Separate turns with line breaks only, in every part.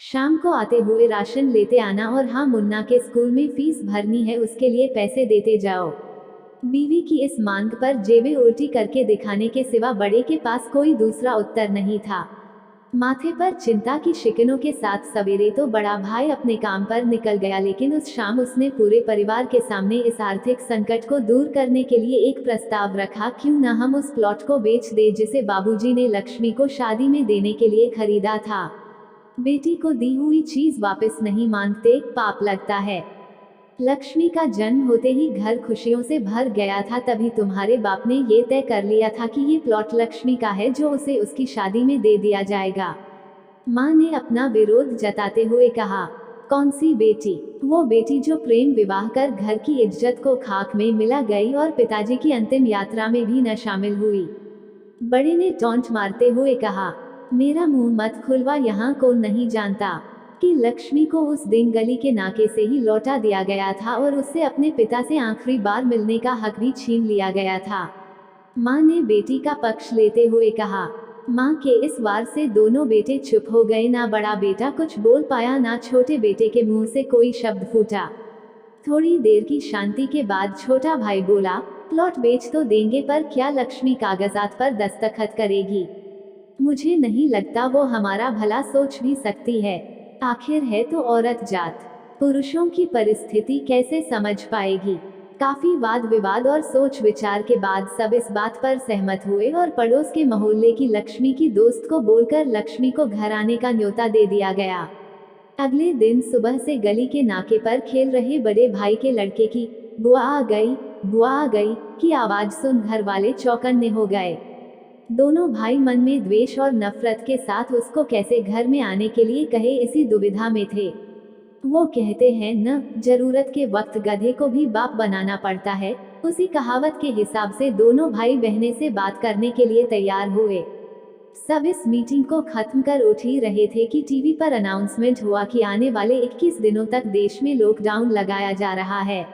शाम को आते हुए राशन लेते आना और हाँ, मुन्ना के स्कूल में फीस भरनी है, उसके लिए पैसे देते जाओ। बीवी की इस मांग पर जेबें उल्टी करके दिखाने के सिवा बड़े के पास कोई दूसरा उत्तर नहीं था। माथे पर चिंता की शिकनों के साथ सवेरे तो बड़ा भाई अपने काम पर निकल गया, लेकिन उस शाम उसने पूरे परिवार के सामने इस आर्थिक संकट को दूर करने के लिए एक प्रस्ताव रखा। क्यों न हम उस प्लॉट को बेच दे जिसे बाबूजी ने लक्ष्मी को शादी में देने के लिए खरीदा था। बेटी को दी हुई चीज वापस नहीं मांगते, पाप लगता है। लक्ष्मी का जन्म होते ही घर खुशियों से भर गया था, तभी तुम्हारे बाप ने ये तय कर लिया था कि ये प्लॉट लक्ष्मी का है, जो उसे उसकी शादी में दे दिया जाएगा। माँ ने अपना विरोध जताते हुए कहा, कौन सी बेटी? वो बेटी जो प्रेम विवाह कर घर की इज्जत को खाक में मिला गई और पिताजी की अंतिम यात्रा में भी न शामिल हुई। बड़े ने टॉन्ट मारते हुए कहा, मेरा मुंह मत खुलवा, यहाँ कौन नहीं जानता कि लक्ष्मी को उस दिन गली के नाके से ही लौटा दिया गया था और उससे अपने पिता से आखिरी बार मिलने का हक भी छीन लिया गया था। माँ ने बेटी का पक्ष लेते हुए कहा। माँ के इस वार से दोनों बेटे चुप हो गए। ना बड़ा बेटा कुछ बोल पाया, ना छोटे बेटे के मुंह से कोई शब्द फूटा। थोड़ी देर की शांति के बाद छोटा भाई बोला, प्लॉट बेच तो देंगे, पर क्या लक्ष्मी कागजात पर दस्तखत करेगी? मुझे नहीं लगता वो हमारा भला सोच भी सकती है। आखिर है तो औरत जात, पुरुषों की परिस्थिति कैसे समझ पाएगी? काफी वाद विवाद और सोच विचार के बाद सब इस बात पर सहमत हुए और पड़ोस के मोहल्ले की लक्ष्मी की दोस्त को बोलकर लक्ष्मी को घर आने का न्योता दे दिया गया। अगले दिन सुबह से गली के नाके पर खेल रहे बड़े भाई के लड़के की बुआ आ गई, बुआ आ गई की आवाज सुन घर वाले चौकन्ने हो गए। दोनों भाई मन में द्वेष और नफरत के साथ उसको कैसे घर में आने के लिए कहे, इसी दुविधा में थे। वो कहते हैं न, जरूरत के वक्त गधे को भी बाप बनाना पड़ता है। उसी कहावत के हिसाब से दोनों भाई बहने से बात करने के लिए तैयार हुए। सब इस मीटिंग को खत्म कर उठ ही रहे थे कि टीवी पर अनाउंसमेंट हुआ कि आने वाले 21 दिनों तक देश में लॉकडाउन लगाया जा रहा है।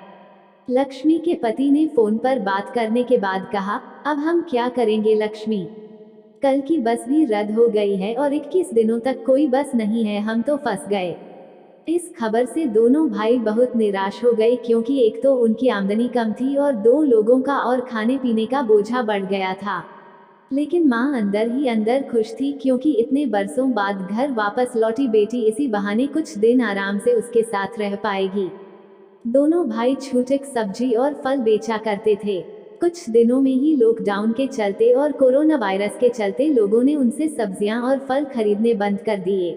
लक्ष्मी के पति ने फोन पर बात करने के बाद कहा, अब हम क्या करेंगे लक्ष्मी? कल की बस भी रद्द हो गई है और 21 दिनों तक कोई बस नहीं है, हम तो फंस गए। इस खबर से दोनों भाई बहुत निराश हो गए, क्योंकि एक तो उनकी आमदनी कम थी और दो लोगों का और खाने पीने का बोझा बढ़ गया था। लेकिन माँ अंदर ही अंदर खुश थी, क्योंकि इतने बरसों बाद घर वापस लौटी बेटी इसी बहाने कुछ दिन आराम से उसके साथ रह पाएगी। दोनों भाई छूटक सब्जी और फल बेचा करते थे। कुछ दिनों में ही लॉकडाउन के चलते और कोरोना वायरस के चलते लोगों ने उनसे सब्जियां और फल खरीदने बंद कर दिए।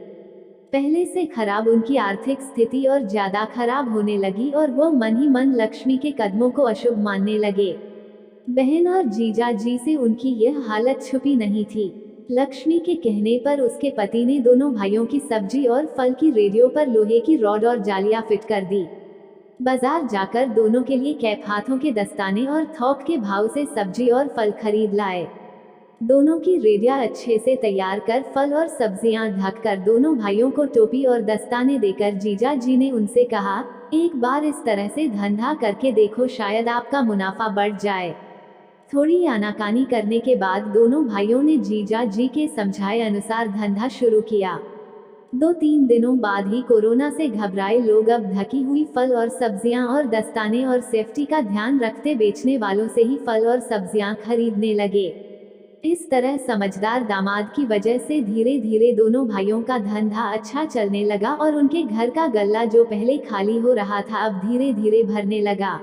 पहले से खराब उनकी आर्थिक स्थिति और ज्यादा खराब होने लगी और वो मन ही मन लक्ष्मी के कदमों को अशुभ मानने लगे। बहन और जीजा जी से उनकी यह हालत छुपी नहीं थी। लक्ष्मी के कहने पर उसके पति ने दोनों भाइयों की सब्जी और फल की रेडियो पर लोहे की रॉड और जालियां फिट कर दी। बाजार जाकर दोनों के लिए कैप, हाथों के दस्ताने और थोक के भाव से सब्जी और फल खरीद लाए। दोनों की रेडिया अच्छे से तैयार कर फल और सब्जियां ढककर दोनों भाइयों को टोपी और दस्ताने देकर जीजा जी ने उनसे कहा, एक बार इस तरह से धंधा करके देखो, शायद आपका मुनाफा बढ़ जाए। थोड़ी आनाकानी करने के बाद दोनों भाइयों ने जीजा जी के समझाए अनुसार धंधा शुरू किया। 2-3 दिनों बाद ही कोरोना से घबराए लोग अब ढकी हुई फल और सब्जियां और दस्ताने और सेफ्टी का ध्यान रखते बेचने वालों से ही फल और सब्जियां खरीदने लगे। इस तरह समझदार दामाद की वजह से धीरे धीरे दोनों भाइयों का धंधा अच्छा चलने लगा और उनके घर का गल्ला जो पहले खाली हो रहा था अब धीरे धीरे भरने लगा।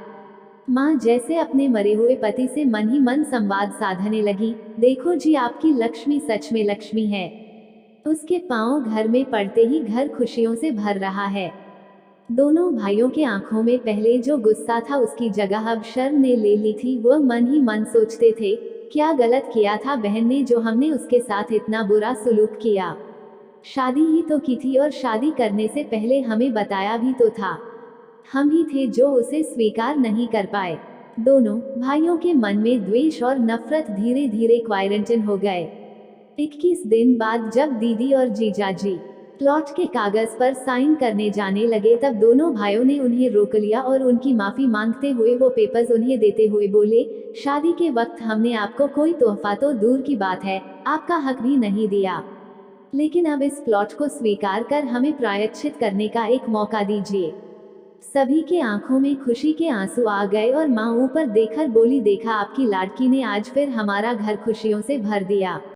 माँ जैसे अपने मरे हुए पति से मन ही मन संवाद साधने लगी, देखो जी, आपकी लक्ष्मी सच में लक्ष्मी है। उसके पांव घर में पड़ते ही घर खुशियों से भर रहा है। दोनों भाइयों के आंखों में पहले जो गुस्सा था उसकी जगह अब शर्म ने ले ली थी। वह मन ही मन सोचते थे, क्या गलत किया था बहन ने जो हमने उसके साथ इतना बुरा सलूक किया। शादी ही तो की थी और शादी करने से पहले हमें बताया भी तो था। हम ही थे जो उसे स्वीकार नहीं कर पाए। दोनों भाइयों के मन में द्वेष और नफरत धीरे धीरे क्वारंटाइन हो गए। 21 दिन बाद जब दीदी और जीजाजी प्लॉट के कागज पर साइन करने जाने लगे, तब दोनों भाइयों ने उन्हें रोक लिया और उनकी माफी मांगते हुए वो पेपर्स उन्हें देते हुए बोले, शादी के वक्त हमने आपको कोई तोहफा तो दूर की बात है, आपका हक भी नहीं दिया। लेकिन अब इस प्लॉट को स्वीकार कर हमें प्रायश्चित करने का एक मौका दीजिए। सभी के आंखों में खुशी के आंसू आ गए और माँ ऊपर देखकर बोली, देखा आपकी लाडकी ने आज फिर हमारा घर खुशियों से भर दिया।